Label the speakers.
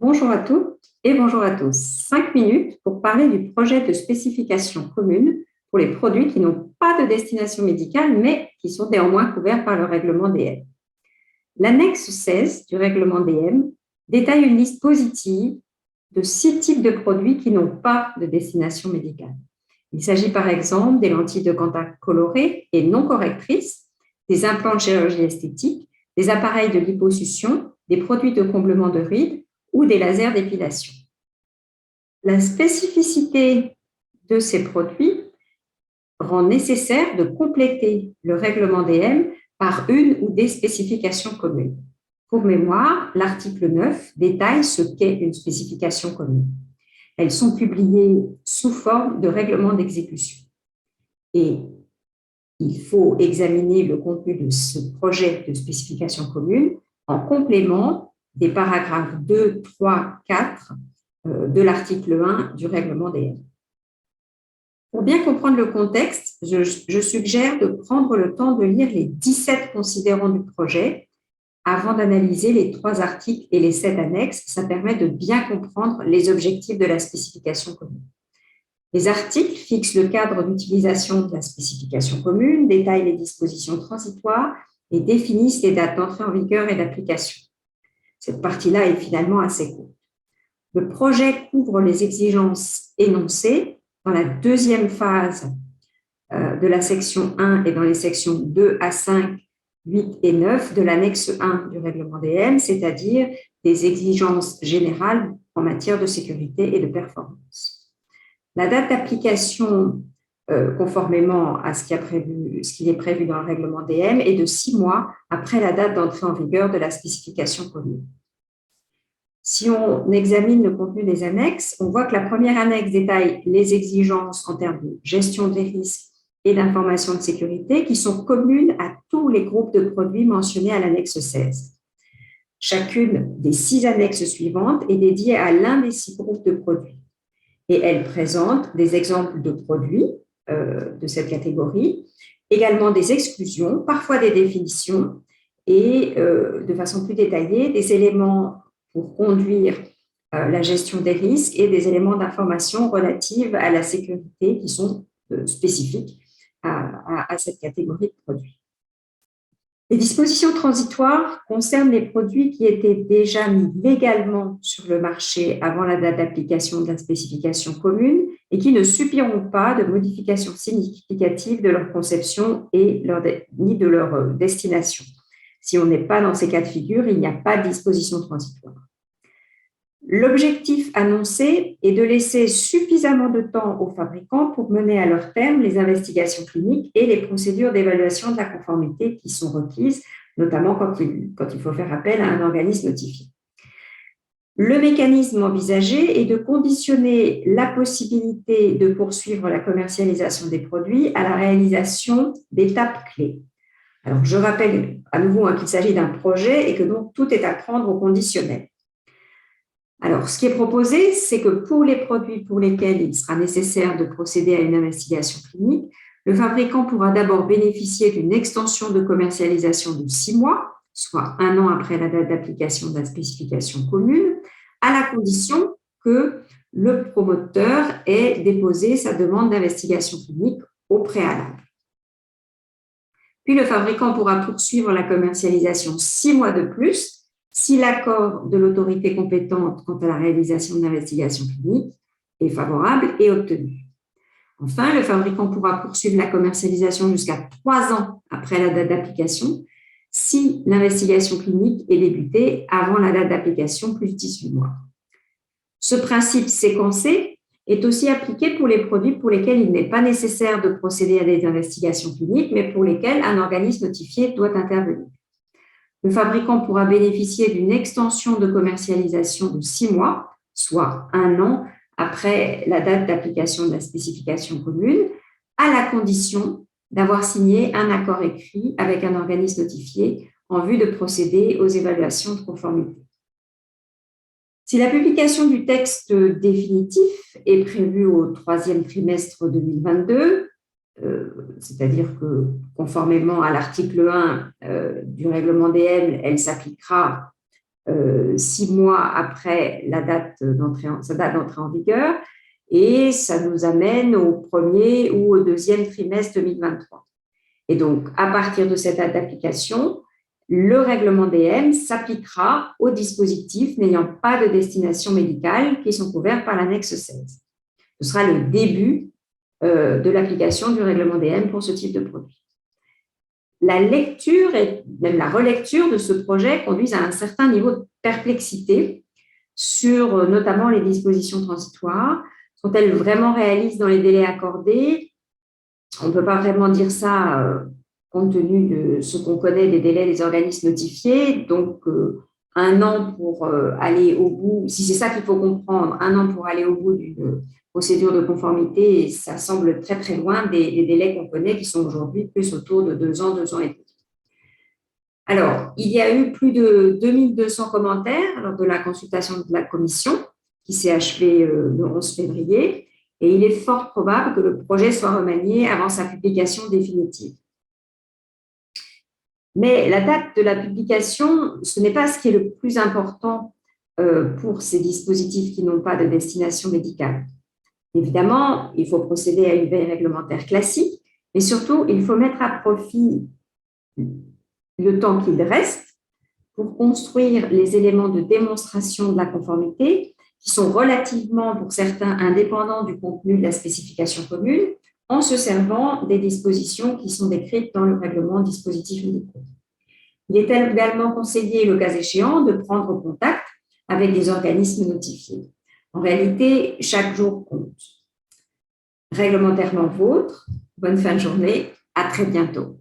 Speaker 1: Bonjour à toutes et bonjour à tous. 5 minutes pour parler du projet de spécification commune pour les produits qui n'ont pas de destination médicale, mais qui sont néanmoins couverts par le règlement DM. L'annexe 16 du règlement DM détaille une liste positive de 6 types de produits qui n'ont pas de destination médicale. Il s'agit par exemple des lentilles de contact colorées et non correctrices, des implants de chirurgie esthétique, des appareils de liposuction, des produits de comblement de rides ou des lasers d'épilation. La spécificité de ces produits rend nécessaire de compléter le règlement DM par une ou des spécifications communes. Pour mémoire, l'article 9 détaille ce qu'est une spécification commune. Elles sont publiées sous forme de règlement d'exécution. Et il faut examiner le contenu de ce projet de spécification commune en complément des paragraphes 2, 3, 4 de l'article 1 du règlement DM. Pour bien comprendre le contexte, je suggère de prendre le temps de lire les 17 considérants du projet avant d'analyser les 3 articles et les 7 annexes. Ça permet de bien comprendre les objectifs de la spécification commune. Les articles fixent le cadre d'utilisation de la spécification commune, détaillent les dispositions transitoires et définissent les dates d'entrée en vigueur et d'application. Cette partie-là est finalement assez courte. Le projet couvre les exigences énoncées dans la deuxième phase de la section 1 et dans les sections 2 à 5, 8 et 9 de l'annexe 1 du règlement DM, c'est-à-dire des exigences générales en matière de sécurité et de performance. La date d'application, conformément à ce qui est prévu dans le règlement DM, est de 6 mois après la date d'entrée en vigueur de la spécification commune. Si on examine le contenu des annexes, on voit que la première annexe détaille les exigences en termes de gestion des risques et d'information de sécurité qui sont communes à tous les groupes de produits mentionnés à l'annexe 16. Chacune des 6 annexes suivantes est dédiée à l'un des 6 groupes de produits. Et elle présente des exemples de produits de cette catégorie, également des exclusions, parfois des définitions et, de façon plus détaillée, des éléments pour conduire la gestion des risques et des éléments d'information relatifs à la sécurité qui sont spécifiques à cette catégorie de produits. Les dispositions transitoires concernent les produits qui étaient déjà mis légalement sur le marché avant la date d'application de la spécification commune et qui ne subiront pas de modifications significatives de leur conception ni de leur destination. Si on n'est pas dans ces cas de figure, il n'y a pas de disposition transitoire. L'objectif annoncé est de laisser suffisamment de temps aux fabricants pour mener à leur terme les investigations cliniques et les procédures d'évaluation de la conformité qui sont requises, notamment quand il faut faire appel à un organisme notifié. Le mécanisme envisagé est de conditionner la possibilité de poursuivre la commercialisation des produits à la réalisation d'étapes clés. Alors, je rappelle à nouveau qu'il s'agit d'un projet et que donc tout est à prendre au conditionnel. Alors, ce qui est proposé, c'est que pour les produits pour lesquels il sera nécessaire de procéder à une investigation clinique, le fabricant pourra d'abord bénéficier d'une extension de commercialisation de 6 mois, soit 1 an après la date d'application de la spécification commune, à la condition que le promoteur ait déposé sa demande d'investigation clinique au préalable. Puis, le fabricant pourra poursuivre la commercialisation 6 mois de plus si l'accord de l'autorité compétente quant à la réalisation de l'investigation clinique est favorable et obtenu. Enfin, le fabricant pourra poursuivre la commercialisation jusqu'à 3 ans après la date d'application si l'investigation clinique est débutée avant la date d'application plus 18 mois. Ce principe séquencé est aussi appliqué pour les produits pour lesquels il n'est pas nécessaire de procéder à des investigations cliniques, mais pour lesquels un organisme notifié doit intervenir. Le fabricant pourra bénéficier d'une extension de commercialisation de 6 mois, soit 1 an après la date d'application de la spécification commune, à la condition d'avoir signé un accord écrit avec un organisme notifié en vue de procéder aux évaluations de conformité. Si la publication du texte définitif est prévue au 3e trimestre 2022, c'est-à-dire que conformément à l'article 1 du règlement DM, elle s'appliquera 6 mois après sa date d'entrée en vigueur, et ça nous amène au premier ou au deuxième trimestre 2023. Et donc, à partir de cette date d'application, le règlement DM s'appliquera aux dispositifs n'ayant pas de destination médicale qui sont couverts par l'annexe 16. Ce sera le début de l'application du règlement DM pour ce type de produit. La lecture et même la relecture de ce projet conduisent à un certain niveau de perplexité sur notamment les dispositions transitoires. Sont-elles vraiment réalistes dans les délais accordés? On ne peut pas vraiment dire ça compte tenu de ce qu'on connaît des délais des organismes notifiés. Donc, 1 an pour aller au bout, si c'est ça qu'il faut comprendre, 1 an pour aller au bout d'une procédure de conformité, ça semble très très loin des délais qu'on connaît qui sont aujourd'hui plus autour de 2 ans, 2 ans et demi. Alors, il y a eu plus de 2200 commentaires lors de la consultation de la commission qui s'est achevée le 11 février et il est fort probable que le projet soit remanié avant sa publication définitive. Mais la date de la publication, ce n'est pas ce qui est le plus important pour ces dispositifs qui n'ont pas de destination médicale. Évidemment, il faut procéder à une veille réglementaire classique, mais surtout, il faut mettre à profit le temps qu'il reste pour construire les éléments de démonstration de la conformité qui sont relativement, pour certains, indépendants du contenu de la spécification commune, en se servant des dispositions qui sont décrites dans le règlement dispositifs médicaux. Il est également conseillé, le cas échéant, de prendre contact avec des organismes notifiés. En réalité, chaque jour compte. Réglementairement vôtre, bonne fin de journée, à très bientôt.